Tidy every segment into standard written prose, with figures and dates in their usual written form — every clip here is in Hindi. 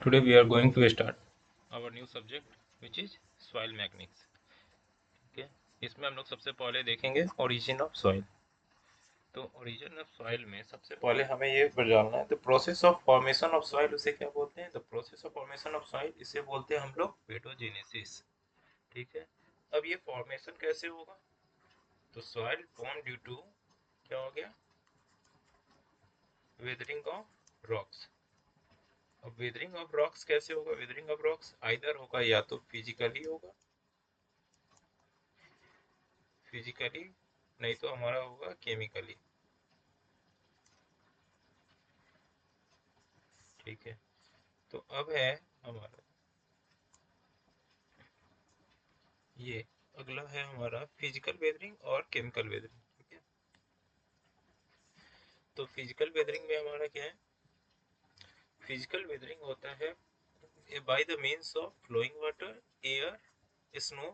Today we are going to start our new subject which is soil mechanics. ठीक है, इसमें हम लोग सबसे पहले देखेंगे ओरिजिन ऑफ सॉइल। तो ओरिजिन ऑफ सॉइल में सबसे पहले हमें ये जानना है the process of formation of soil, उसे क्या बोलते हैं? The process of formation of soil, इसे बोलते हैं हम लोग पेडोजेनेसिस। ठीक है, अब ये फॉर्मेशन कैसे होगा? तो सॉइल फॉर्म ड्यू टू क्या हो गया? Weathering of rocks. अब वेदरिंग ऑफ रॉक्स कैसे होगा? वेदरिंग ऑफ रॉक्स आइदर होगा या तो फिजिकली होगा, फिजिकली नहीं तो हमारा होगा केमिकली। ठीक है, तो अब है हमारा ये अगला है हमारा फिजिकल वेदरिंग और केमिकल वेदरिंग। ठीक है, तो फिजिकल वेदरिंग में हमारा क्या है? फिजिकल वेदरिंग होता है by the means of flowing water, air, snow,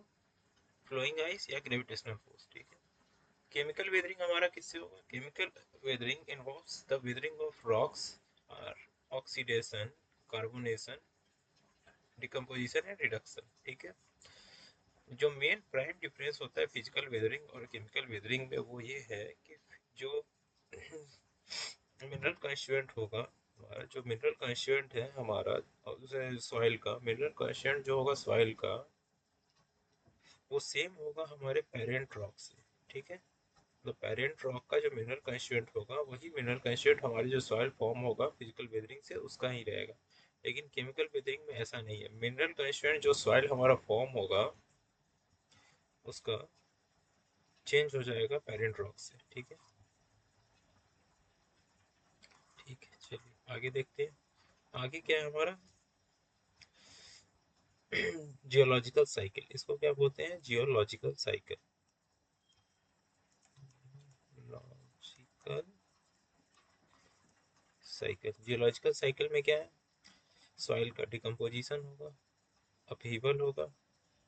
flowing ice या ग्रेविटेशनल फोर्स। ठीक है, केमिकल वेदरिंग हमारा किससे होगा? Chemical weathering involves the weathering of rocks और oxidation, carbonation, decomposition and reduction. ठीक है, जो मेन प्राइम डिफरेंस होता है फिजिकल वेदरिंग और केमिकल वेदरिंग में वो ये है कि जो मिनरल कंस्टिट्यूएंट होगा हमारा, जो मिनरल कंस्टिट्यूएंट है हमारा सॉइल का, मिनरल कंस्टिट्यूएंट जो होगा सॉइल का वो सेम होगा हमारे पेरेंट रॉक से। ठीक है, तो पेरेंट रॉक का जो मिनरल कंस्टिट्यूएंट होगा वही मिनरल कंस्टिट्यूएंट हमारी जो सॉइल फॉर्म होगा फिजिकल वेदरिंग से उसका ही रहेगा। लेकिन केमिकल वेदरिंग में ऐसा नहीं है, मिनरल कंस्टिट्यूएंट जो सॉइल हमारा फॉर्म होगा उसका चेंज हो जाएगा पेरेंट रॉक से। ठीक है, ठीक है, चलिए आगे देखते हैं। आगे क्या है हमारा? जियोलॉजिकल साइकिल, इसको क्या बोलते हैं? Geological cycle. Logical cycle, geological cycle में क्या है? सॉइल का डिकम्पोजिशन होगा, अपहीवल होगा,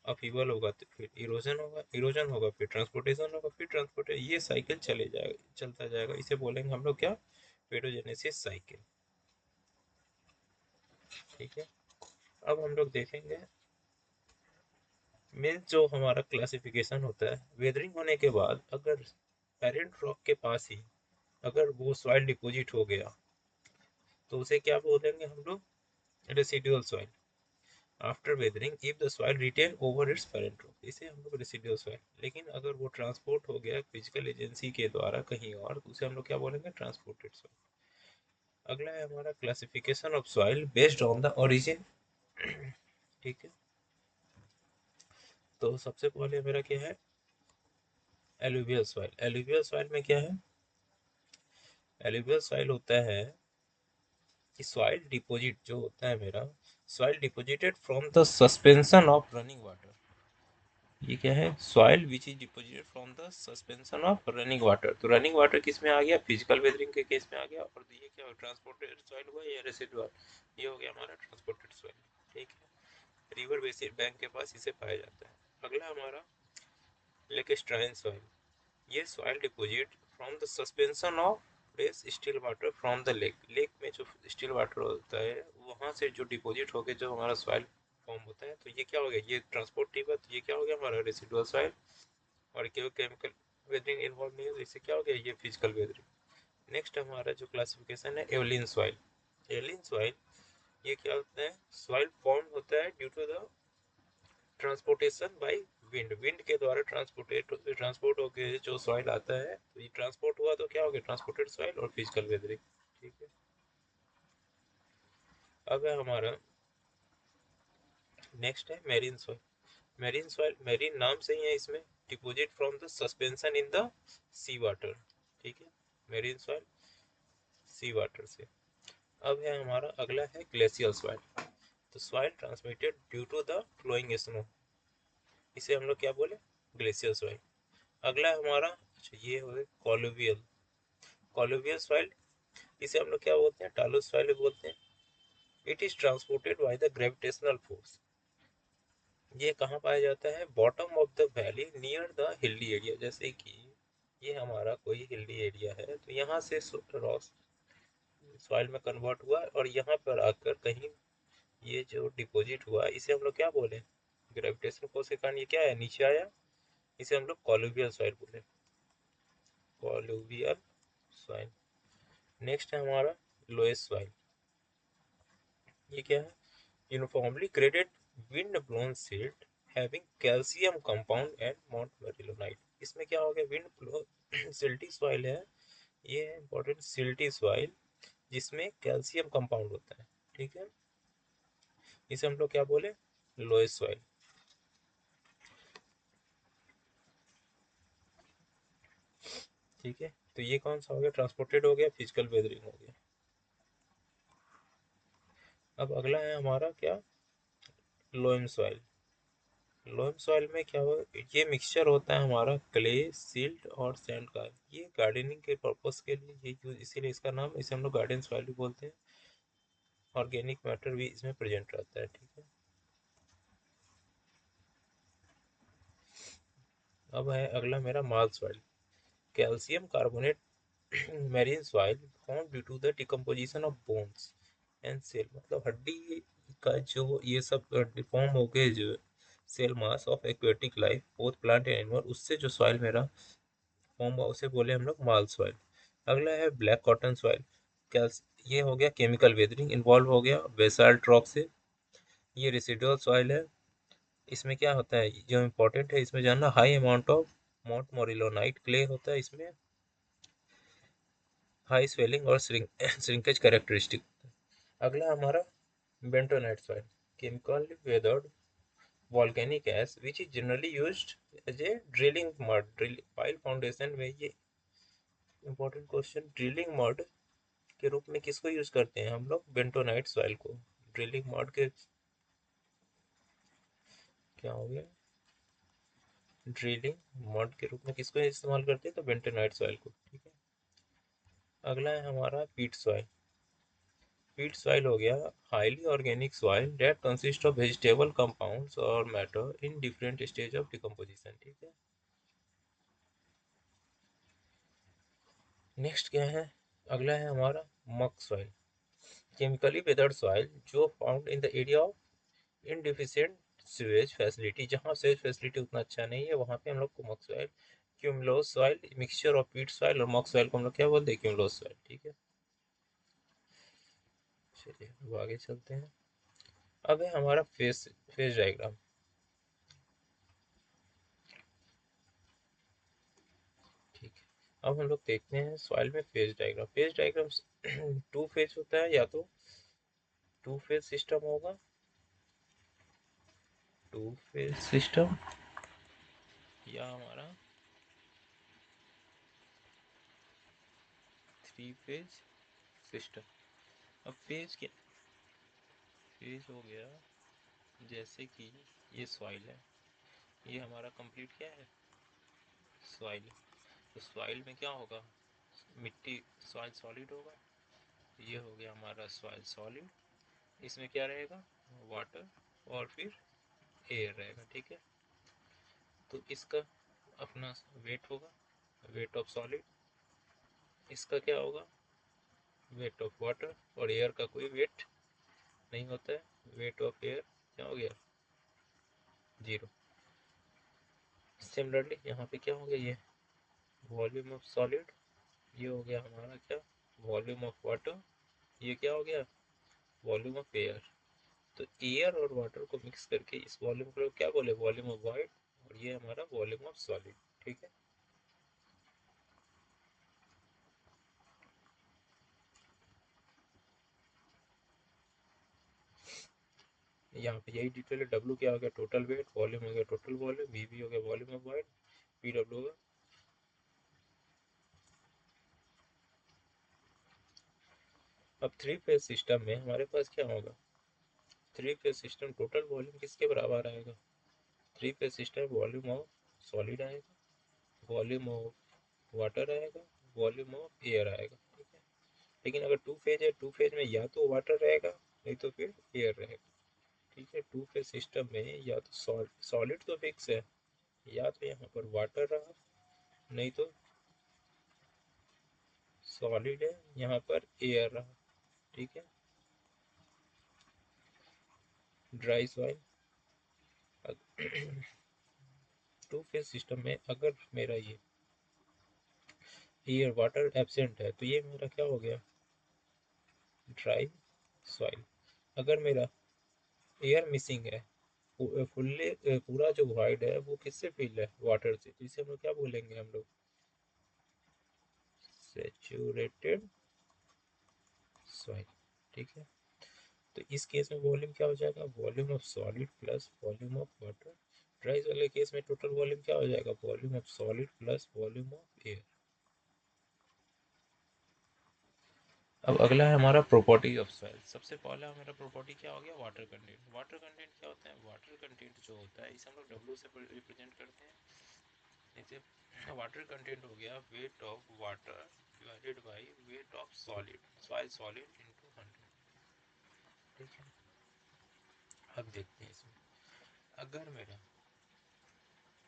अपहीवल होगा तो फिर इरोजन होगा, इरोजन होगा फिर ट्रांसपोर्टेशन होगा, फिर ट्रांसपोर्ट, ये साइकिल चले जाएगा, चलता जाएगा। इसे बोलेंगे हम लोग क्या? Paedogenesis cycle. ठीक है, अब हम लोग देखेंगे मीन्स जो हमारा क्लासिफिकेशन होता है वेदरिंग होने के बाद, अगर पेरेंट रॉक के पास ही अगर वो सॉइल डिपॉजिट हो गया तो उसे क्या बोलेंगे हम लोग? Residual soil. After weathering if the soil retain over its parent rock, इसे हम लोग रेसिडुअल सॉइल। लेकिन अगर वो ट्रांसपोर्ट हो गया फिजिकल एजेंसी के द्वारा कहीं और तो उसे हम लोग क्या बोलेंगे? Transported soil. अगला है हमारा classification of soil based on the origin. ठीक है, तो सबसे पहले मेरा क्या है? Alluvial soil. एलुवियल सॉइल में क्या है? एलुवियल सॉइल होता है कि सॉइल डिपॉजिट जो होता है मेरा, soil deposited from the suspension of running water. ये क्या है? Soil which is deposited from the suspension of running water. तो रनिंग वाटर किस में आ गया? फिजिकल वेदरिंग के केस में आ गया। और ये क्या? ट्रांसपोर्टेड सॉइल हुआ या रेसिडुअल? ये हो गया हमारा ट्रांसपोर्टेड सॉइल। ठीक है, रिवर बेसिन बैंक के पास इसे पाया जाता है। अगला हमारा लेकेस्ट्राइन सॉइल। ये soil deposit from the suspension of fresh still water from the lake. Lake में जो स्टिल वाटर होता है वहाँ से जो डिपॉजिट होकर जो हमारा सॉइल फॉर्म होता है, तो ये क्या हो गया? ये ट्रांसपोर्टिव है, तो ये क्या हो गया हमारा? Residual soil. और क्यों केमिकल वेदरिंग इन्वॉल्व नहीं है तो इससे क्या हो गया? ये फिजिकल वेदरिंग। नेक्स्ट हमारा जो क्लासिफिकेशन है एवलिन सॉइल। एवलिन सॉइल ये क्या होता है? सॉइल फॉर्म होता है due to the transportation by wind. Wind के द्वारा ट्रांसपोर्ट होके जो सॉइल आता है, तो ये ट्रांसपोर्ट हुआ तो क्या हो गया? ट्रांसपोर्टेड सॉइल और फिजिकल वेदरिंग। ठीक है, अब है हमारा नेक्स्ट है marine soil. Marine soil, marine नाम से ही है, इसमें deposit from the suspension in the sea water. ठीक है, मेरीन सॉइल सी वाटर से। अब है हमारा अगला है ग्लेशियल सॉइल। तो soil transmitted due to the flowing snow, इसे हम लोग क्या बोले? Glacial soil. अगला है हमारा, अच्छा ये हो गया कॉलोवियल। कॉलोवियल सॉइल, इसे हम लोग क्या बोलते हैं? टालस सॉइल बोलते हैं। It is transported by the gravitational force. ये कहाँ पाया जाता है? Bottom of the valley near the hilly area. जैसे कि ये हमारा कोई हिली एरिया है तो यहाँ से रॉस सॉइल में कन्वर्ट हुआ और यहाँ पर आकर कहीं ये जो डिपॉजिट हुआ इसे हम लोग क्या बोले, ग्रेविटेशन फोर्स के कारण ये क्या है, नीचे आया, इसे हम लोग कॉलुवियल सॉइल बोले, कॉलुवियल सॉइल। नेक्स्ट है हमारा लोएस्ट सॉइल। ये क्या है, uniformly graded wind blown silt having calcium compound and montmorillonite. इसमें क्या हो गया, विंड ब्लोन सिल्टी सॉइल है, ये है इंपॉर्टेंट, सिल्टी सॉइल जिसमें कैल्शियम कंपाउंड होता है, ठीक है, इसे हम लोग क्या बोले, लोएस्ट सॉइल। ठीक है, तो ये कौन सा हो गया, ट्रांसपोर्टेड हो गया, फिजिकल वेदरिंग हो गया। अब अगला है हमारा क्या, लोएम सॉइल। लोएम सॉइल में क्या हो, ये मिक्सचर होता है हमारा क्ले, सिल्ट और सैंड का। ये गार्डनिंग के पर्पस के लिए ये यूज, इसीलिए इसका नाम, इसे हम लोग गार्डन सॉइल भी बोलते हैं। ऑर्गेनिक मैटर भी इसमें प्रेजेंट रहता है, ठीक है। अब है अगला मेरा माल soil. Calcium carbonate marine soil formed due to the decomposition of bones and shell, मतलब हड्डी का जो ये सब डिफॉर्म हो गए, जो cell mass of aquatic life both plant and animal, उससे जो सॉइल मेरा फॉर्म हुआ उसे बोले हम लोग माल सॉइल। अगला है ब्लैक कॉटन सॉइल। क्या, ये हो गया केमिकल वेदरिंग इन्वॉल्व हो गया बेसाल्ट रॉक से। ये रेसिडुअल सॉइल है, इसमें क्या होता है जो इम्पोर्टेंट है इसमें जानना, high amount of montmorillonite clay होता है इसमें, हाई स्वेलिंग और श्रिंकेज कैरेक्टरिस्टिक। अगला हमारा bentonite soil, chemically weathered volcanic ash which is generally used as a drilling mud, pile foundation में। ये important क्वेश्चन, ड्रिलिंग मड के रूप में किसको यूज करते हैं हम लोग, बेंटोनाइट सॉइल को। ड्रिलिंग मड के, क्या हो गया, ड्रिलिंग मड के रूप में किसको इस्तेमाल करते हैं, तो बेंटोनाइट सॉइल को, ठीक है। अगला है हमारा पीट सॉइल। पीट सॉइल हो गया highly organic soil that consist of vegetable compounds और matter in different stage of decomposition, ठीक है। नेक्स्ट क्या है, अगला है हमारा muck soil. Chemically weathered soil जो found in the area of inefficient sewage facility, जहाँ सीवेज फैसिलिटी उतना अच्छा नहीं है वहाँ पे हम लोग को मक सॉइल, क्यूमुलोस सॉइल, मिक्सचर ऑफ पीट सॉइल और मक सॉइल को हम लोग क्या बोलते हैं, क्यूमुलोस सॉइल, ठीक है। चलिए अब आगे चलते हैं। अब है हमारा फेस फेज डायग्राम, ठीक है। अब हम लोग देखते हैं सॉइल में phase diagram. Phase diagram two phase होता है, या तो टू फेज सिस्टम होगा, टू फेज सिस्टम, या हमारा थ्री फेज सिस्टम। अब फेज क्या, फेज हो गया जैसे कि ये सॉइल है, ये हमारा कंप्लीट क्या है, सॉइल। तो सॉइल में क्या होगा, मिट्टी, सॉइल सॉलिड होगा, ये हो गया हमारा सॉइल सॉलिड, इसमें क्या रहेगा, वाटर और फिर एयर रहेगा, ठीक है। तो इसका अपना वेट होगा, वेट ऑफ सॉलिड, इसका क्या होगा, वेट ऑफ वाटर, और एयर का कोई वेट नहीं होता है, वेट ऑफ एयर क्या हो गया, जीरो। सिमिलरली यहाँ पे क्या हो गया, ये वॉल्यूम ऑफ सॉलिड, ये हो गया हमारा क्या, वॉल्यूम ऑफ वाटर, ये क्या हो गया, वॉल्यूम ऑफ एयर। तो एयर और वाटर को मिक्स करके इस वॉल्यूम को क्या बोले, वॉल्यूम ऑफ वाइड, और ये हमारा वॉल्यूम ऑफ सॉलिड, ठीक है। यहाँ पे यही डिटेल है, डब्ल्यू क्या हो गया, टोटल वेट, वॉल्यूम हो गया टोटल वॉल्यूम, वी भी हो गया volume of wide, P W होगा। अब थ्री फेज सिस्टम में हमारे पास क्या होगा, three phase system total volume किसके बराबर आएगा, three phase system volume of solid आएगा, वॉल्यूम ऑफ वाटर आएगा, वॉल्यूम ऑफ एयर आएगा, ठीक है। लेकिन अगर टू फेज है, टू फेज में या तो वाटर रहेगा नहीं तो फिर एयर रहेगा, ठीक है। टू फेज सिस्टम में या तो सॉलिड तो फिक्स है, या तो यहाँ पर वाटर रहा नहीं तो सॉलिड है, यहाँ पर एयर रहा, ठीक है। Dry soil, two phase system में अगर मेरा ये एयर वाटर एब्सेंट है तो ये मेरा क्या हो गया, ड्राई सॉइल। अगर मेरा एयर मिसिंग है, फुल्ली पूरा जो वाइड है वो किससे फिल है, वाटर से, तो इसे हम लोग क्या बोलेंगे, हम लोग सैचुरेटेड सॉइल। ठीक है, तो इस केस में वॉल्यूम क्या हो जाएगा, volume of solid plus volume of water. Dry वाले केस में टोटल वॉल्यूम क्या हो जाएगा, volume of solid plus volume of air. अब अगला है हमारा प्रॉपर्टी ऑफ सॉइल। सबसे पहला हमारा प्रॉपर्टी क्या हो गया, वाटर कंटेंट। वाटर कंटेंट क्या होता है, वाटर कंटेंट जो होता है इसे हम लोग डब्ल्यू से रिप्रेजेंट करते हैं। जैसे वाटर कंटेंट हो गया weight of water divided by weight of solid, soil solid into 100। ठीक है, अब देखते हैं इसमें, अगर मेरा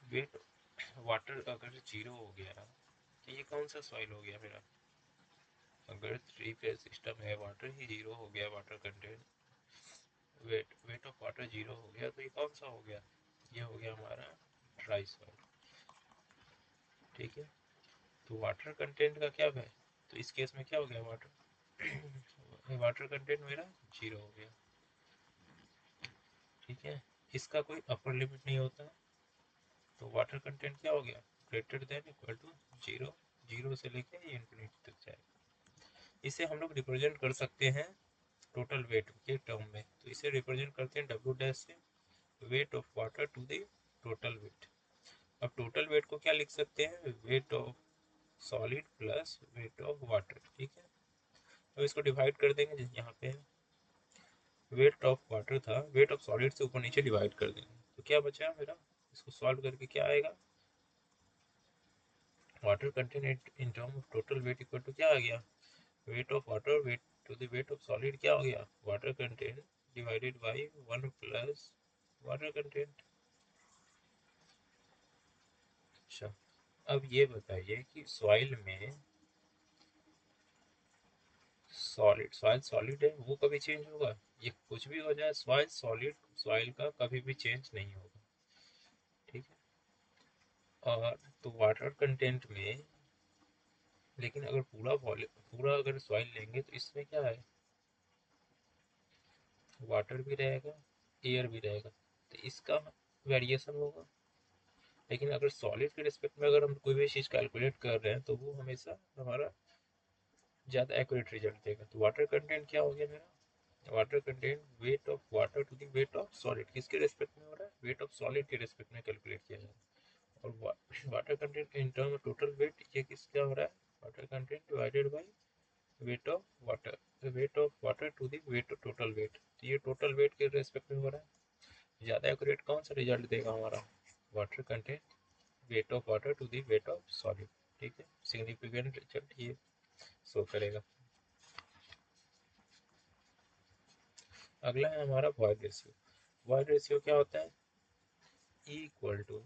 वेट वाटर अगर जीरो हो गया तो ये कौन सा सॉइल हो गया मेरा, अगर थ्री फेज सिस्टम है, वाटर ही जीरो हो गया, water content, weight of water zero हो गया, तो ये कौन सा हो गया, ये हो गया हमारा ड्राई सॉइल। ठीक है, तो वाटर कंटेंट का क्या है, तो इस केस में क्या हो गया, वाटर वाटर कंटेंट मेरा जीरो हो गया। ठीक है, इसका कोई अपर लिमिट नहीं होता, तो वाटर कंटेंट क्या हो गया, greater than equal to zero, zero से लेके इन्फिनिटी तक जाएगा। इसे हम लोग रिप्रेजेंट कर सकते हैं टोटल वेट के टर्म में, तो इसे रिप्रेजेंट करते हैं डब्ल्यू डैश से, weight of water to the total weight. अब टोटल वेट को क्या लिख सकते हैं, weight of solid plus weight of water. ठीक है, अब इसको डिवाइड कर देंगे, यहाँ पे वेट ऑफ वाटर था, वेट ऑफ सॉलिड से ऊपर नीचे डिवाइड कर देंगे, तो क्या बचा मेरा, इसको सॉल्व करके क्या आएगा, water content in term of total weight equal to क्या आ गया, weight of water weight to the weight of solid क्या हो गया, water content divided by 1 plus water content. अच्छा, अब ये बताइए कि सॉइल में सॉइल सॉलिड है वो कभी चेंज होगा, ये कुछ भी हो जाए सॉइल सॉलिड, सॉइल का कभी भी चेंज नहीं होगा। ठीक है, और तो वाटर कंटेंट में, लेकिन अगर पूरा अगर सॉइल लेंगे तो इसमें क्या है, वाटर भी रहेगा, एयर भी रहेगा, तो इसका वेरिएशन होगा। लेकिन अगर सॉलिड के रिस्पेक्ट में अगर हम कोई भी चीज़ कैलकुलेट कर रहे हैं तो वो हमेशा हमारा ज़्यादा एक्यूरेट रिजल्ट देगा। तो वाटर कंटेंट क्या हो गया मेरा, water content weight of water to the weight of solid, किसके रेस्पेक्ट में हो रहा है, वेट ऑफ सॉलिड के रेस्पेक्ट में कैलकुलेट किया जा रहा है। और water content in term of total weight, ये किसका हो रहा है, water content divided by weight of water, weight of water to the weight of total weight, तो ये टोटल वेट के रेस्पेक्ट में हो रहा है। ज़्यादा एक्यूरेट कौन सा रिजल्ट देगा हमारा, water content weight of water to the weight of solid. ठीक है, सिग्निफिकेंट रिजल्ट ये शो करेगा। अगला है हमारा वॉइड रेशियो। वॉइड रेशियो क्या होता है, E equal to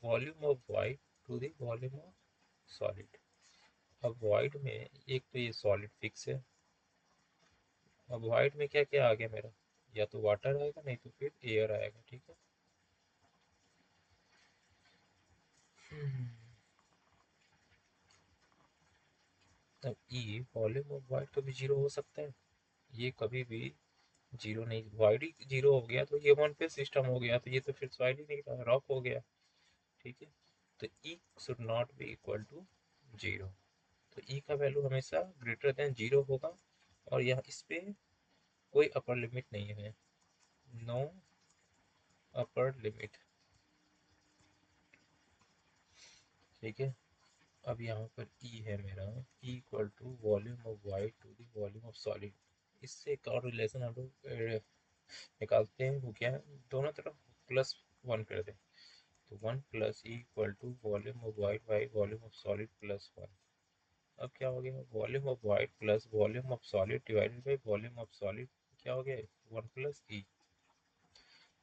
volume of void to the volume of solid. अब वाइड में एक तो ये सॉलिड फिक्स है, अब वाइड में क्या क्या आ गया मेरा, या तो वाटर आएगा नहीं तो फिर एयर आएगा। ठीक है, अब ई वॉल्यूम ऑफ वाइड कभी जीरो हो सकता है, ये कभी भी जीरो नहीं, वाइड ही जीरो हो गया तो ये वन पे सिस्टम हो गया, तो ये तो फिर सॉइड ही नहीं रहा, रॉक हो गया। ठीक है, तो e should not be equal to zero, तो ई का वैल्यू हमेशा ग्रेटर देन जीरो होगा, और यहाँ इस पे कोई अपर लिमिट नहीं है, नो अपर लिमिट। ठीक है, अब यहाँ पर ई है मेरा, e equal to volume of void to the volume of solid. इससे एक और रिलेशन हम लोग निकालते हैं, वो क्या है, दोनों तरफ प्लस वन कर दें, तो one plus e equal to volume of void by volume of solid plus one. अब क्या हो गया, volume of void plus volume of solid divided by volume of solid, क्या हो गया, वन प्लस ई।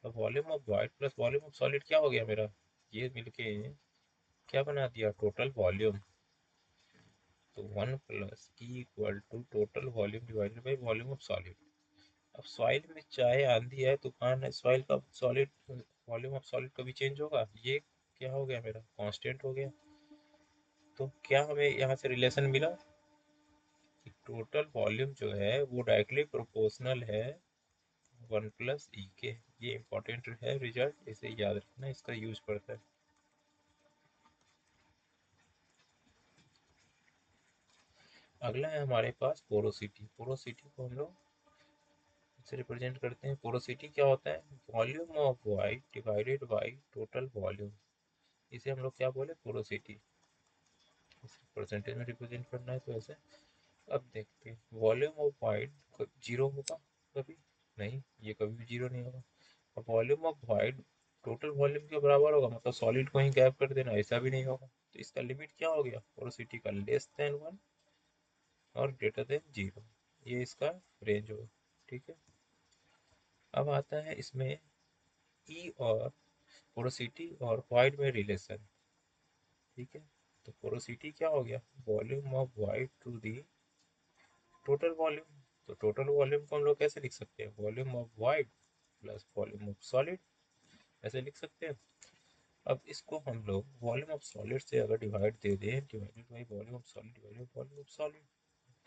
अब volume of void plus volume of solid क्या हो गया मेरा, ये मिलके क्या बना दिया, टोटल वॉल्यूम, तो one plus e equal to total volume divided by volume of solid. अब सॉइल में चाहे आंधी है तूफान है, सॉइल का सॉलिड वॉल्यूम ऑफ सॉलिड कभी चेंज होगा? ये क्या हो गया मेरा, कांस्टेंट हो गया। तो क्या हमें यहाँ से रिलेशन मिला कि टोटल वॉल्यूम जो है वो डायरेक्टली प्रोपोर्शनल है 1 + E के। ये इंपॉर्टेंट है रिजल्ट, इसे याद रखना, इसका यूज पड़ता है। अगला है हमारे पास पोरोसिटी। पोरोसिटी को हम लोग से रिप्रेजेंट करते हैं। पोरोसिटी क्या होता है? Volume of wide divided by total volume. इसे हम लोग क्या बोले? पोरोसिटी। इसे परसेंटेज में रिप्रेजेंट करना है तो ऐसे। अब देखते हैं, वॉल्यूम ऑफ वाइड जीरो होगा कभी? नहीं, ये कभी भी जीरो नहीं होगा। अब volume of wide total volume के बराबर होगा, मतलब सॉलिड को ही गैप कर देना, ऐसा भी नहीं होगा। तो इसका लिमिट क्या हो गया पोरोसिटी का? <<1 और <<0 ये इसका रेंज होगा। ठीक है। अब आता है इसमें ई और पोरोसिटी और वाइड में रिलेशन। ठीक है। तो पोरोसिटी क्या हो गया? Volume of void to the total volume. तो टोटल वॉल्यूम को हम लोग कैसे लिख सकते हैं? Volume of void plus volume of solid, ऐसे लिख सकते हैं। अब इसको हम लोग वॉल्यूम ऑफ सॉलिड से अगर डिवाइड दे दें, divided by volume of solid divided volume of solid,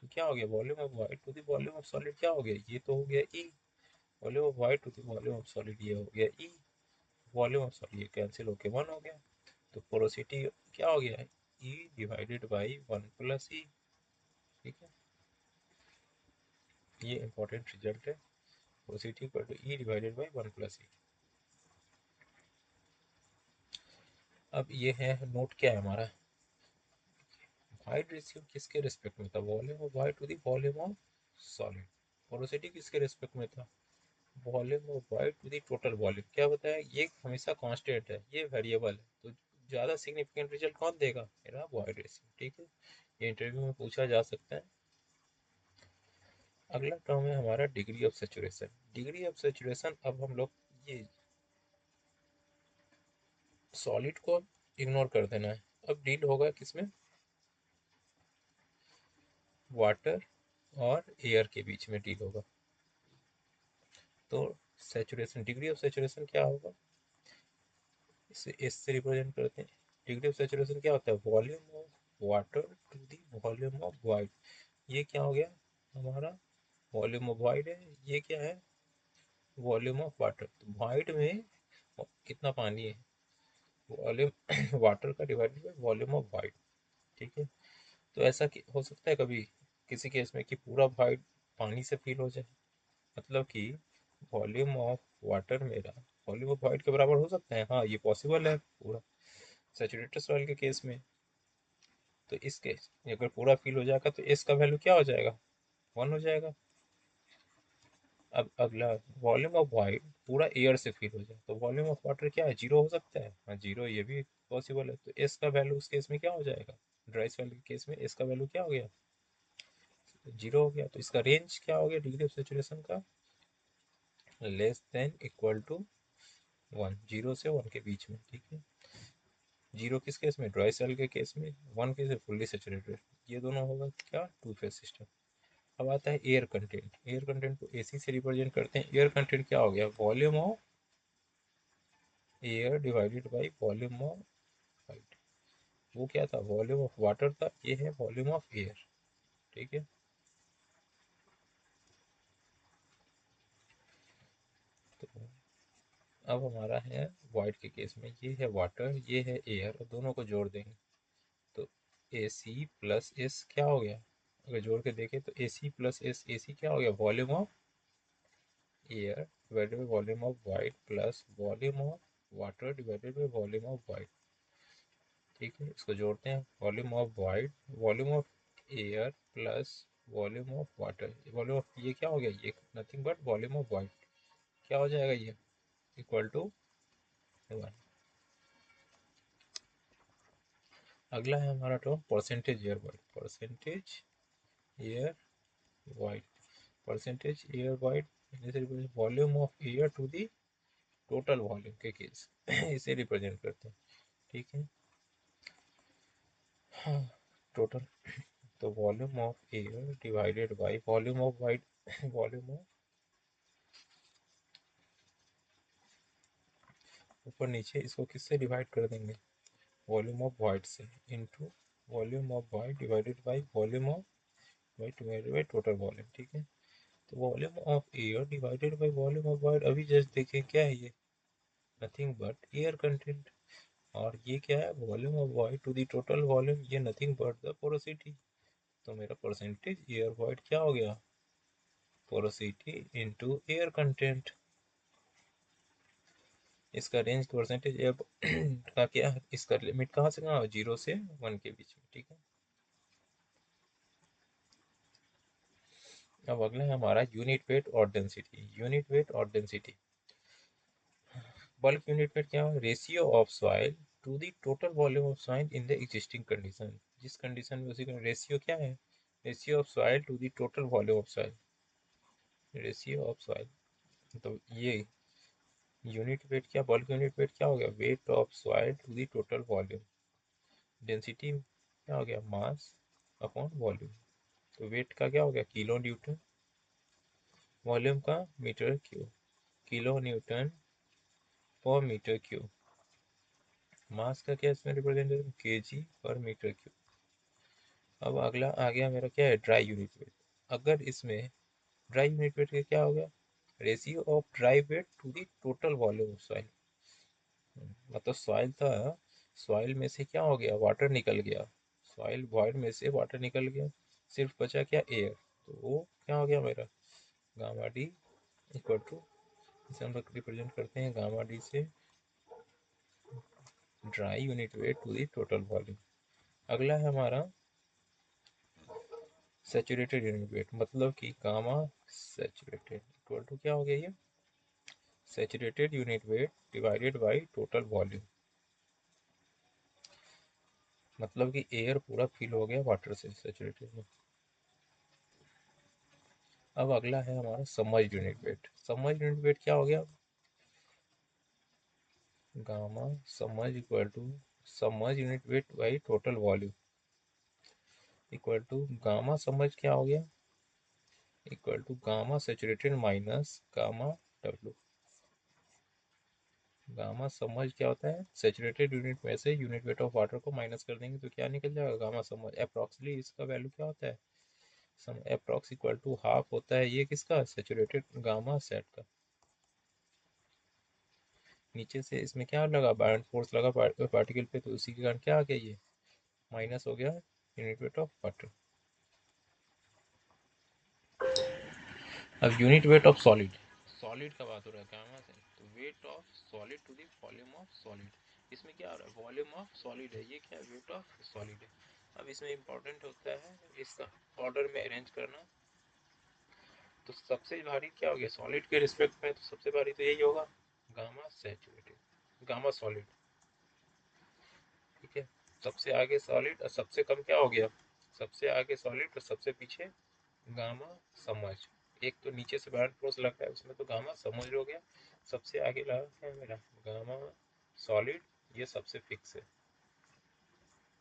तो क्या हो गया? Volume of void to the volume of solid क्या हो गया? ये तो हो गया e. Volume of void to the volume of solid ये हो गया ई। वॉल्यूम ऑफ सॉलिड ये कैंसिल होके 1 हो गया। तो पोरोसिटी क्या हो गया? ई डिवाइडेड बाई 1 + ई। ठीक है। ये इंपॉर्टेंट रिजल्ट है। Porosity equal to e divided by 1 + ई। अब ये है नोट, क्या है हमारा? वाइड रेशियो किसके रिस्पेक्ट में था? Volume of void to the volume of solid. Porosity किसके रिस्पेक्ट में था? Volume of void to the total volume. क्या बताया? ये हमेशा कांस्टेंट है, ये वेरिएबल है। तो ज़्यादा सिग्निफिकेंट रिजल्ट कौन देगा? मेरा वाइड रेशियो। ठीक है। ये इंटरव्यू में पूछा जा सकता है। अगला टर्म है हमारा degree of saturation. Degree of saturation, अब हम लोग ये सॉलिड को इग्नोर कर देना है। अब डील होगा किसमें? वाटर और एयर के बीच में डील होगा। तो सेचुरेशन, डिग्री ऑफ सेचुरेशन क्या होगा? इसे एस से रिप्रेजेंट करते हैं। डिग्री ऑफ सेचुरेशन क्या होता है? Volume of water to the volume of void. ये क्या हो गया हमारा? वॉल्यूम ऑफ वाइड है, ये क्या है? Volume of water. तो वाइड में कितना पानी है? वॉल्यूम वाटर का divided by volume of wide. ठीक है। तो ऐसा हो सकता है कभी किसी केस में कि पूरा वाइड पानी से फिल हो जाए, मतलब कि वॉल्यूम ऑफ वाटर मेरा वॉल्यूम ऑफ वाइड के बराबर हो सकता है। हाँ, ये पॉसिबल है पूरा सैचुरेटेड सॉइल के केस में। तो इस केस अगर पूरा फिल हो जाएगा तो एस का वैल्यू क्या हो जाएगा? 1 हो जाएगा। अब अगला, वॉल्यूम ऑफ वाइड पूरा एयर से फिल हो जाए तो वॉल्यूम ऑफ वाटर क्या है? 0 हो सकता है। हाँ, 0, ये भी पॉसिबल है। तो एस का वैल्यू उस केस में क्या हो जाएगा? ड्राई सॉइल के केस में एस का वैल्यू क्या हो गया? 0 हो गया। तो इसका रेंज क्या हो गया डिग्री ऑफ सेचुरेशन का? << 1 0 से 1 के बीच में। ठीक है। 0 किस केस में? ड्राई सेल के केस में। 1 केस है फुल्ली सेचुरेटेड। ये दोनों होगा क्या? Two phase system. अब आता है एयर कंटेंट। एयर कंटेंट को एसी से रिप्रेजेंट करते हैं। एयर कंटेंट क्या हो गया? Volume of air divided by volume of white. वो क्या था? वॉल्यूम ऑफ वाटर था, ये है वॉल्यूम ऑफ एयर। ठीक है। तो अब हमारा है वाइट के केस में, ये है वाटर, ये है एयर, और दोनों को जोड़ देंगे तो ए सी प्लस एस क्या हो गया? अगर जोड़ के देखें तो ए सी प्लस एस, ए सी क्या हो गया? Volume of air divided by volume of void plus volume of water divided by volume of void. ठीक है। इसको जोड़ते हैं, volume of void, volume of air plus volume of water. Volume of ये क्या हो गया? ये nothing but volume of void. क्या हो जाएगा ये? Equal to 1। अगला है हमारा term percentage air void. Percentage air void, percentage air void volume of air to the total volume के केस इसे रिप्रेजेंट करते हैं। ठीक है। हाँ, टोटल। तो volume of air divided by volume of void volume of ऊपर नीचे इसको किससे डिवाइड कर देंगे, वॉल्यूम ऑफ वॉइड से, into volume of void divided by volume of void divided by total volume. ठीक है, तो volume of air divided by volume of void, अभी जस्ट देखें क्या है ये, नथिंग बट एयर कंटेंट। और ये क्या है, volume of void to the total volume, ये नथिंग बट द पोरोसिटी। तो मेरा परसेंटेज एयर वॉइड क्या हो गया, पोरोसिटी इनटू एयर कंटेंट। इसका रेंज परसेंटेज एयर का क्या है, इसका लिमिट कहाँ से कहाँ, 0 से 1 के बीच में। ठीक है, अब अगला है हमारा यूनिट वेट और डेंसिटी। यूनिट वेट और डेंसिटी, बल्क यूनिट वेट क्या है, ratio of soil to the total volume of soil in the existing condition. जिस कंडीशन में उसी का रेशियो क्या है, ratio of soil to the total volume of soil, ratio of soil. तो ये यूनिट वेट क्या, बल्क यूनिट वेट क्या हो गया, weight of soil to the total volume. Density क्या हो गया, मास अपॉन वॉल्यूम। तो वेट का क्या हो गया, किलो न्यूटन, वॉल्यूम का मीटर क्यूब, किलो न्यूटन पर मीटर क्यूब, मास का क्या इसमें रिप्रेजेंटेशन, केजी पर मीटर क्यूब। अब अगला आ गया मेरा क्या है, ड्राई यूनिट वेट। अगर इसमें ड्राई यूनिट वेट का क्या हो गया, ratio of dry weight to the total volume of soil. मतलब सॉइल था, सॉइल में से क्या हो गया, वाटर निकल गया, सॉइल वॉइड में से वाटर निकल गया, सिर्फ बचा क्या, एयर। तो वो क्या हो गया मेरा, गामा डी इक्वल टू, इसे हम लोग रिप्रेजेंट करते हैं गामा डी से, dry unit weight to the total volume. अगला है हमारा सैचुरेटेड यूनिट वेट, मतलब कि गामा सैचुरेटेड इक्वल टू क्या हो गया ये, saturated unit weight divided by total volume. मतलब कि एयर पूरा फिल हो गया वाटर से सैचुरेटेड में। अब अगला है हमारा submerged unit weight. Submerged unit weight क्या हो गया, gamma submerge equal to submerge unit weight by total volume equal to gamma submerge क्या हो गया, equal to gamma saturated minus gamma डब्ल्यू। गामा सबमर्ज क्या होता है, सैचुरेटेड यूनिट में से यूनिट वेट ऑफ वाटर को माइनस कर देंगे तो क्या निकल जाएगा, गामा सबमर्ज। अप्रॉक्सली इसका वैल्यू क्या होता है, सम अप्रॉक्स इक्वल टू हाफ होता है ये किसका, सैचुरेटेड गामा सेट का। नीचे से इसमें क्या लगा, बाउंड फोर्स लगा पार्टिकल पे, तो उसी के कारण क्या आ गया, ये माइनस हो गया यूनिट वेट ऑफ वाटर। अब unit weight of solid, solid का बात हो रहा है गामा से, तो weight of solid to the volume of solid. इसमें क्या आ रहा है, वॉल्यूम ऑफ सॉलिड है, ये क्या है, वेट ऑफ सॉलिड है। अब इसमें इंपॉर्टेंट होता है इसका ऑर्डर में अरेंज करना। तो सबसे भारी क्या हो गया, सॉलिड के रिस्पेक्ट में तो सबसे भारी तो यही होगा, गामा सैचुरेटेड, गामा सॉलिड। ठीक है, सबसे आगे सॉलिड और सबसे कम क्या हो गया, सबसे आगे सॉलिड और सबसे पीछे गामा समझ। एक तो नीचे से बैंड फोर्स लग रहा है उसमें, तो गामा समझ हो गया। सबसे आगे लगा क्या है मेरा, गामा सॉलिड, ये सबसे फिक्स है,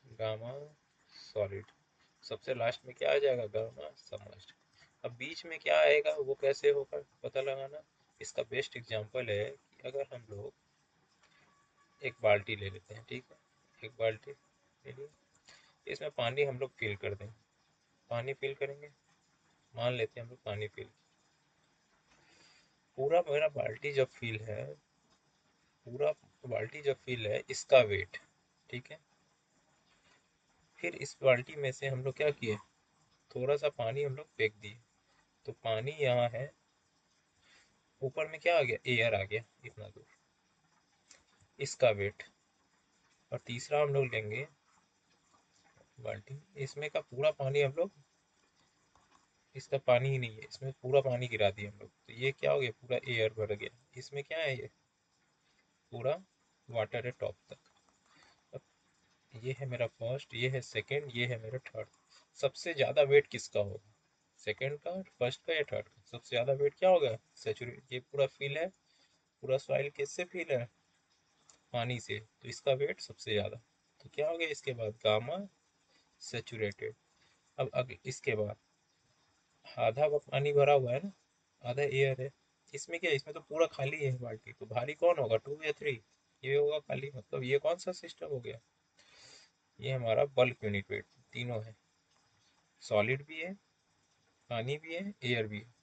गामा सॉलिड। सबसे लास्ट में क्या आ जाएगा, गामा समझ। अब बीच में क्या आएगा वो कैसे होगा पता लगाना। इसका बेस्ट एग्जांपल है कि अगर हम लोग एक बाल्टी ले लेते हैं, ठीक है, एक बाल्टी ले ली, इसमें पानी हम लोग फिल कर दें, पानी फिल करेंगे, मान लेते हैं हम लोग पानी फिल, पूरा मेरा बाल्टी जब फिल है, पूरा बाल्टी जब फिल है, इसका वेट, ठीक है, फिर इस बाल्टी में से हम लोग क्या किए, थोड़ा सा पानी हम लोग फेंक दिए, तो पानी यहाँ है, ऊपर में क्या आ गया, एयर आ गया इतना दूर, इसका वेट। और तीसरा हम लोग लेंगे बाल्टी, इसमें का पूरा पानी हम लोग, इसका पानी ही नहीं है, इसमें पूरा पानी गिरा दिया हम लोग, तो ये क्या हो गया, पूरा एयर भर गया, इसमें क्या है, ये पूरा वाटर है टॉप तक। अब ये है मेरा फर्स्ट, ये है सेकंड, ये है मेरा थर्ड। सबसे ज़्यादा वेट किसका होगा, सेकंड का, फर्स्ट का या थर्ड का, सबसे ज़्यादा वेट क्या होगा, सेचुरेट, ये पूरा फिल है, पूरा सॉइल किससे फिल है, पानी से, तो इसका वेट सबसे ज़्यादा। तो क्या हो गया इसके बाद, गामा सेचुरेटेड। अब इसके बाद आधा पानी भरा हुआ है ना, आधा एयर है, इसमें क्या है, इसमें तो पूरा खाली है बाल्टी, तो भारी कौन होगा, 2 या 3, ये होगा खाली, मतलब ये कौन सा सिस्टम हो गया, ये हमारा बल्क यूनिट वेट तीनों है, सॉलिड भी है, पानी भी है, एयर भी है।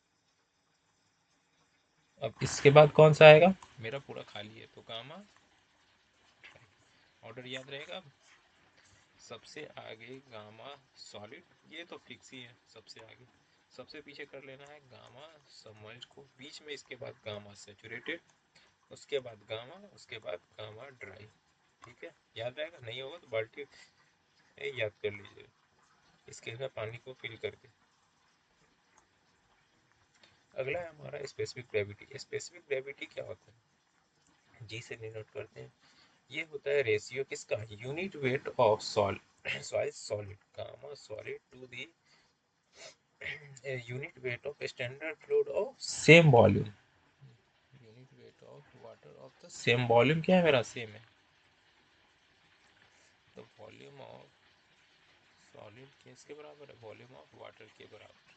अब इसके बाद कौन सा आएगा, मेरा पूरा खाली है, तो गामा ऑर्डर याद रहेगा। सबसे आगे गामा सॉलिड, ये तो फिक्स ही है, सबसे आगे। सबसे पीछे कर लेना है गामा सबमर्ज को, बीच में इसके बाद गामा सैचुरेटेड, उसके बाद गामा, उसके बाद गामा ड्राई। ठीक है, याद रहेगा, नहीं होगा तो बाल्टी याद कर लीजिए इसके अंदर पानी को फिल करके। अगला है हमारा स्पेसिफिक ग्रेविटी। स्पेसिफिक ग्रेविटी क्या होता है, जी से डिनोट करते हैं। ये होता है रेशियो किसका, unit weight of solid gamma solid to the unit weight of standard fluid of same volume, unit weight of water of the same volume, क्या है मेरा, सेम है, तो वॉल्यूम ऑफ सॉलिड किसके बराबर है, वॉल्यूम ऑफ वाटर के बराबर।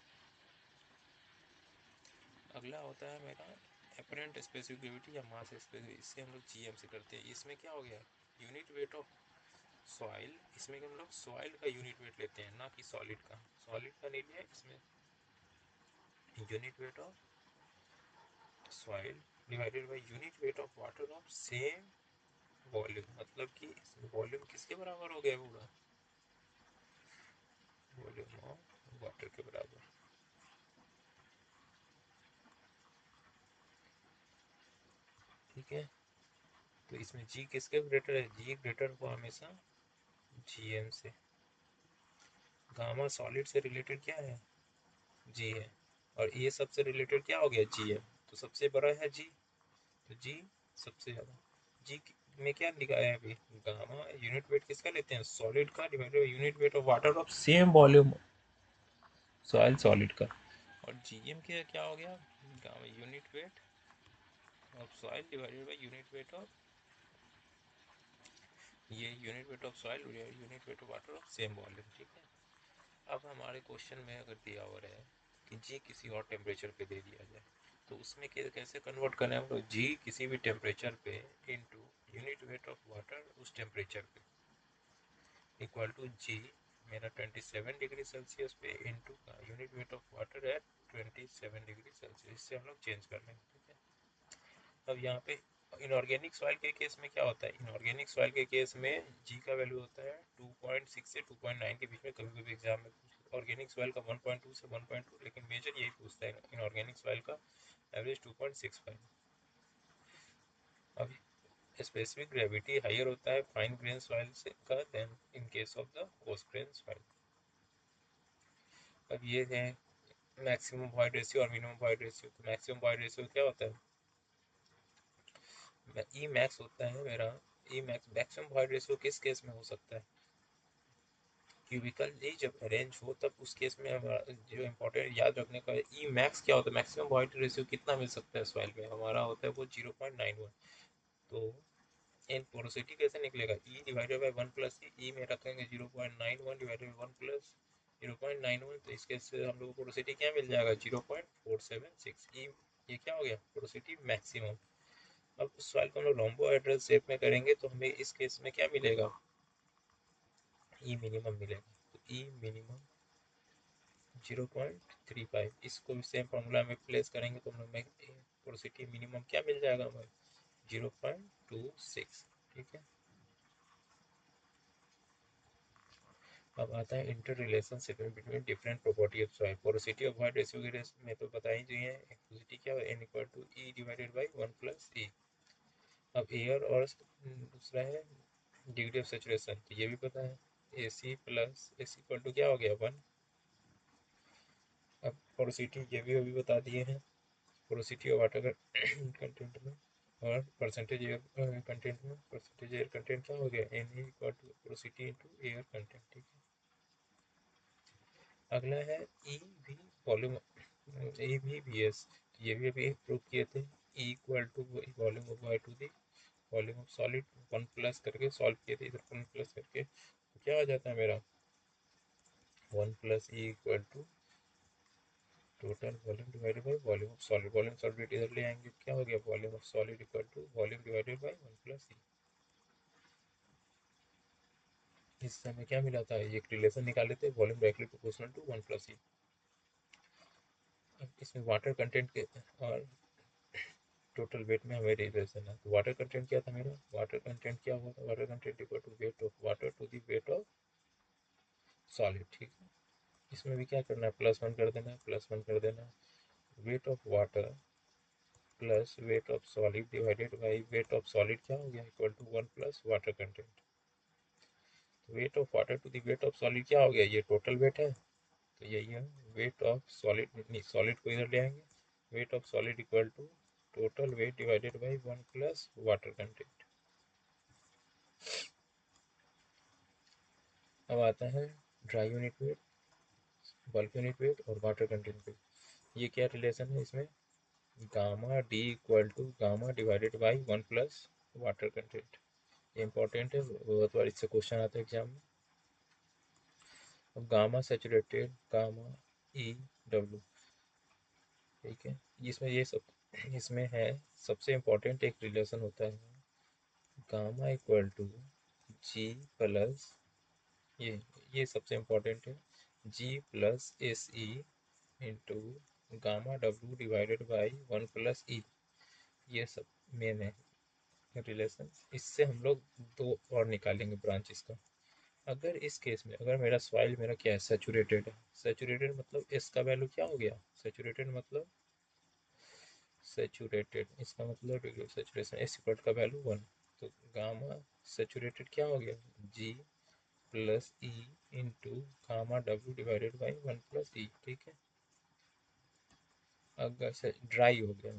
अगला होता है मेरा एपरेंट स्पेसिफिक ग्रेविटी या मास स्पेसिफिक, इससे हम लोग जीएम से करते हैं। इसमें क्या हो गया, यूनिट वेट ऑफ सॉइल, इसमें हम लोग सॉइल का यूनिट वेट लेते हैं, ना कि सॉलिड का, सॉलिड का नहीं लिया इसमें। Unit weight of soil divided by unit weight of water of same volume, मतलब कि वॉल्यूम किसके बराबर हो गया पूरा, वॉल्यूम ऑफ वाटर के बराबर। ठीक है, तो इसमें जी किसके ग्रेटर है, जी ग्रेटर हुआ हमेशा जीएम से। गामा सॉलिड से रिलेटेड क्या है, जी है, और ये सबसे रिलेटेड क्या हो गया, जी है, तो सबसे बड़ा है जी, तो जी सबसे ज़्यादा। जी में क्या दिखाया है अभी, गामा यूनिट वेट किसका लेते हैं, सॉलिड का divided by unit weight of water of same volume soil solid का। और जीएम के क्या हो गया, gamma unit weight of soil divided by unit weight of, ये unit weight of soil unit weight of water of same volume. ठीक है, अब हमारे क्वेश्चन में अगर दिया हुआ है कि जी किसी और टेम्परेचर पे दे दिया जाए, तो उसमें कैसे कन्वर्ट करें हम लोग, जी किसी भी टेम्परेचर पे into unit weight of water उस टेम्परेचर पे इक्वल टू जी मेरा 27 डिग्री सेल्सियस पे इनटू का unit weight of water at 27 degree Celsius, इससे हम लोग चेंज कर लेंगे। ठीक है, अब यहाँ पे इनऑर्गेनिक सॉइल के केस में क्या होता है, इनऑर्गेनिक सॉइल के केस में जी का वैल्यू होता है 2.6 से 2.9 के बीच में, कभी कभी एग्जाम में ऑर्गेनिक सॉइल का 1.2 से 1.2, लेकिन मेजर यही पूछता है इनऑर्गेनिक सॉइल का एवरेज 2.65। अब स्पेसिफिक ग्रेविटी हायर होता है फाइन ग्रेन सॉइल से का then in case of the coarse grain soil. अब ये है मैक्सिमम वॉइड रेशियो और मिनिमम वॉइड रेशियो। तो मैक्सिमम वॉइड रेशियो क्या होता है, ई मैक्स होता है मेरा, e max maximum void ratio किस केस में हो सकता है, क्यूबिकल ही जब अरेंज हो तब उस केस में हमारा जो इम्पोर्टेंट याद रखने का, ई मैक्स क्या होता है, मैक्सिमम वॉइड रेशियो कितना मिल सकता है सॉइल में, हमारा होता है वो 0.91। तो इन पोरोसिटी कैसे निकलेगा, ई डिवाइडेड बाई 1 प्लस ई में रखेंगे 0.91 डिवाइडेड बाई 1 प्लस 0.91, तो इसके से हम लोग को पोरोसिटी क्या मिल जाएगा 0.476 ई, ये क्या हो गया पोरोसिटी मैक्सिमम। अब उस सवाल को हम लोग रोम्बोहेड्रल शेप में करेंगे तो हमें इस केस में क्या मिलेगा, ई मिनिमम मिलेगा, तो ई मिनिमम 0.35, इसको भी सेम फॉर्मूला में प्लेस करेंगे तो हमें पोरोसिटी मिनिमम क्या मिल जाएगा हमें 0.26। ठीक है, अब आता है inter relationship between different property of soil. Porosity of void ratio के में तो बता ही चाहिए, पोरोसिटी क्या है, n equal to e divided by 1 plus e. अब एयर और दूसरा है डिग्री ऑफ सेचुरेशन, तो ये भी पता है, AC plus AC equal to क्या हो गया 1। अब पोरोसिटी ये भी अभी बता दिए हैं, पोरोसिटी ऑफ वाटर कंटेंट में और परसेंटेज एयर कंटेंट में, परसेंटेज एयर कंटेंट क्या हो गया Na equal to porosity into air content. ठीक है, अगला है e v volume, a v v s, ये भी अभी प्रूव किए थे, e equal to volume of y to the volume of solid, 1 plus करके सॉल्व किए थे इधर, 1 प्लस करके तो क्या हो जाता है मेरा 1 plus e equal to total volume divided by volume of solid, volume solid इधर ले आएंगे क्या हो गया volume of solid equal to volume divided by 1 plus e. इससे हमें क्या मिला था, एक रिलेशन निकाले थे, volume directly proportional to 1 + e। अब इसमें वाटर कंटेंट के और टोटल वेट में हमें रिलेशन है। तो वाटर कंटेंट क्या था मेरा, वाटर कंटेंट क्या हुआ था, water content equal to weight of water to the weight of solid. ठीक है, इसमें भी क्या करना है, +1 कर देना है, +1 कर देना है। Weight of water plus weight of solid divided by weight of solid क्या हो गया, इक्वल टू 1 + वाटर कंटेंट। तो weight of water to the weight of solid क्या हो गया, ये टोटल वेट है, तो यही है वेट ऑफ सॉलिड, नहीं सॉलिड को इधर ले आएंगे, weight of solid equal to total weight divided by 1 + water content. अब आता है dry unit weight, bulk unit weight और वाटर कंटेंट वेट। ये क्या रिलेशन है इसमें, gamma D equal to gamma divided by 1 + water content. ये इंपॉर्टेंट है, बहुत बार इससे क्वेश्चन आता है एग्जाम में। अब gamma saturated, gamma E W, ठीक है, इसमें ये सब इसमें है, सबसे इम्पोर्टेंट एक रिलेशन होता है, gamma equal to G plus, ये ये सबसे इम्पोर्टेंट है, G plus S E into gamma W divided by 1 + E. ये सब मेन है रिलेशन। इससे हम लोग दो और निकालेंगे ब्रांचेस का। अगर इस केस में, अगर मेरा सॉइल मेरा क्या है, सेचुरेटेड है, सेचुरेटेड मतलब एस का वैल्यू क्या हो गया, सेचुरेटेड मतलब सेचुरेटेड, इसका मतलब degree of saturation S equal का वैल्यू 1। तो गामा सेचुरेटेड क्या हो गया, G plus E into gamma W divided by 1 + ई। ठीक है, अगर से ड्राई हो गया,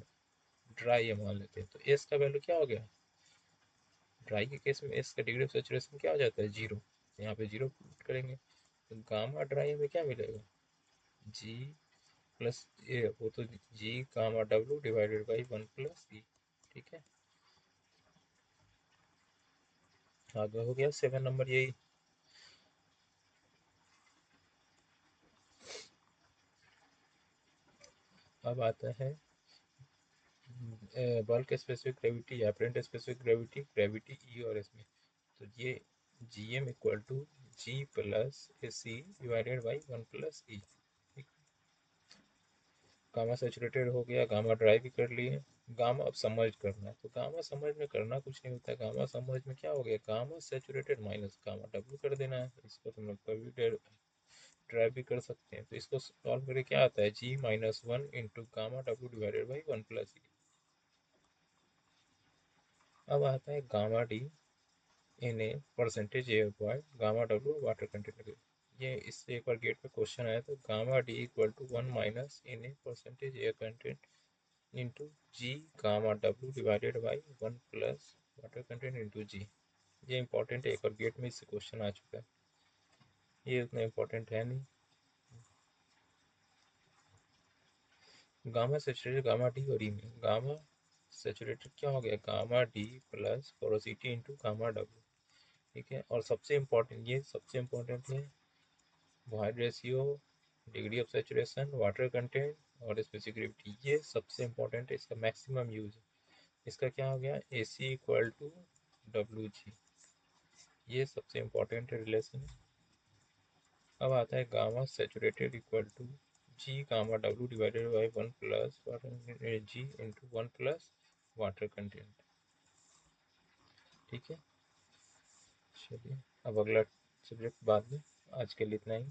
ड्राई है मान लेते हैं, तो एस का वैल्यू क्या हो गया, ड्राई के केस में एस का डिग्री ऑफ सेचुरेशन क्या हो जाता है, 0। यहाँ पे 0 पुट करेंगे, तो गामा ड्राई में क्या मिलेगा, जी प्लस ए, वो तो जी गामा डब्ल्यू डिवाइडेड बाई 1 + ई। ठीक है, आगे हो गया 7 नंबर यही। अब आता है bulk specific gravity, apparent specific gravity, gravity E और इसमें, तो ये G M equal to G plus A C divided by 1 + E. Gamma saturated हो गया, गामा ड्राई भी कर लिए, गामा अब समर्ज करना है। तो गामा समर्ज में करना कुछ नहीं होता है, गामा समर्ज में क्या हो गया, gamma saturated minus gamma W कर देना है। इसको तुम लोग कभी ड्राइव भी कर सकते हैं। तो इसको सॉल्व करके क्या आता है, G-1 into gamma W divided by 1 + ई। अब आता है gamma D N A percentage air void, gamma W water content. ये इससे एक बार गेट पे क्वेश्चन आया था, gamma D equal to 1 minus N A percentage air content into G gamma W divided by 1 + water content into G. ये इंपॉर्टेंट है, एक और गेट में इससे क्वेश्चन आ चुका है, ये उतना इंपॉर्टेंट है नहीं। गामा सेचुरेटेड, गामा डी और ई में गामा सेचुरेटेड क्या हो गया, gamma D plus porosity into gamma W. ठीक है, और सबसे इम्पोर्टेंट, ये सबसे इम्पोर्टेंट है, void ratio, degree of saturation, water content और स्पेसिफिक ग्रेविटी, ये सबसे इम्पोर्टेंट है, इसका मैक्सिमम यूज है। इसका क्या हो गया, ए सी इक्वल टू डब्ल्यू जी, ये सबसे इम्पोर्टेंट रिलेशन है। अब आता है gamma saturated equal to g gamma W divided by 1 + water g into 1 + water content. ठीक है, चलिए अब अगला सब्जेक्ट बाद में, आज के लिए इतना ही।